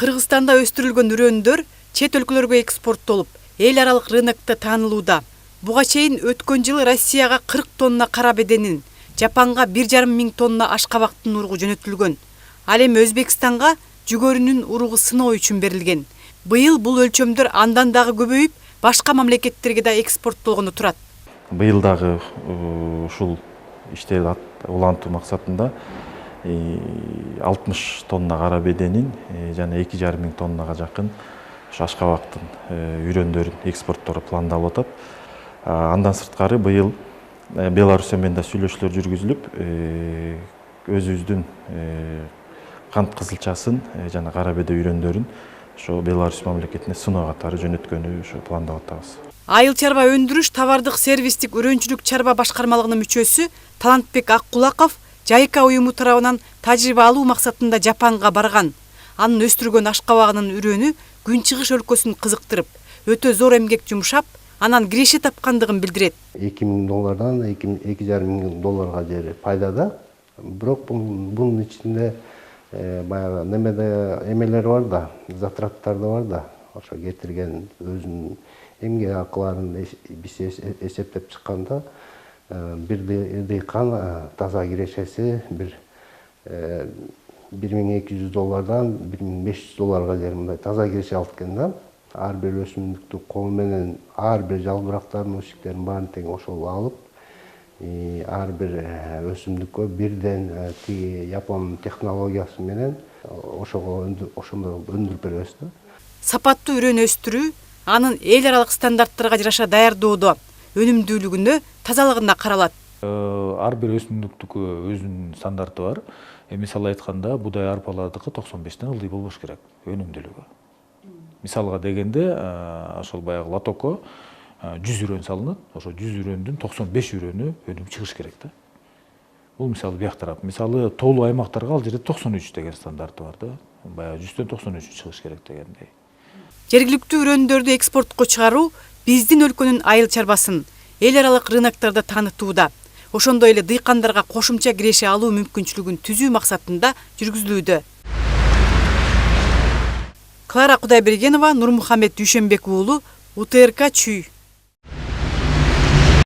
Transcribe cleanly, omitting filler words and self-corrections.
Кыргызстанда өстүрүлгөн үрөндөр чет өлкөлөргө экспорттолуп, эл аралык рынокто таанылууда. Буга чейин өткөн жылы Россияга 40 тонна кара беденин, Жапанга 1,5 миң тонна ашкабактын уругу жөнөтүлгөн. Ал эми Өзбекстанга жүгөрүнүн уругу сыноо үчүн берилген. Быйыл бул өлчөмдөр андан дагы көбөйүп, башка мамлекеттерге да экспорттолгону турат. Быйыл дагы ушул иштерди улантуу максатында 60 тонна кара беденин жана 2,5 миң тоннага жакын ашкабактын үрөндөрүн экспорттоого пландалып атат. Андан сырткары быйыл Беларусь менен да сүйлөшүүлөр жүргүзүлүп, өзүбүздүн кант кызылчасын жана кара беде үрөндөрүн ошо Беларусь мамлекетине сыноо катары жөнөткөнү ошо пландап атабыз. Айыл чарба өндүрүш товардык сервистик үрөнчүлүк чарба башкармалыгынын мүчөсү Талантбек Аккулаков Жайка уюму тарабынан тажрыйба алуу максатында Жапанга барган. Анын өстүргөн ашкабагынын үрөнү Күнчыгыш өлкөсүн кызыктырып, өтө зор эмгек жумшап, анан киреше тапкандыгын билдирет. $2,000 $2,5 миң жери пайдада. Бирок бунун ичинде баягы немеде эмелер бар да, затраттар да бар да. Ошо кетирген өзүнүн эмгек акыларын эсептеп чыкканда бир дыйкан таза кирешеси $1,200 $1,500 жери мындай таза киреше алып келген да. Ар бир өсүмдүктү кол менен ар бир жалбырактардын өсүктерин баарын тең ошол алып, ар бир өсүмдүккө бирден тиги Япон технологиясы менен ошондо өндүрүп беребиз да. Сапаттуу үрөн өстүрүү анын эл аралык стандарттарга жараша даярдоодо, өнүмдүүлүгүнө, тазалыгына каралат. Ар бир өсүмдүктүкү өзүнүн стандарты бар. Мисалы айтканда, будай арпалардыкы 95тен ылдый болбош керек өнүмдүүлүгү. Мисалга дегенде, ошол баягы лотокко 100 үрөн салынат, ошо 100 үрөндүн 95 үрөнү өнүп чыгыш керек да. Бул мисалы бияк тарап. Мисалы тоолуу аймактарга ал жерде 93 деген стандарты бар да. Баягы 100төн 93 чыгыш керек дегендей. Жергиликтүү үрөндөрдү экспортко чыгаруу биздин өлкөнүн айыл чарбасын эл аралык рыноктарда таанытууда. Ошондой эле дыйкандарга кошумча киреше алуу мүмкүнчүлүгүн түзүү максатында жүргүзүлүүдө. Клара Кудайбергенова, Нурмухамед Дүйшөнбек уулу, УТРК Чүй.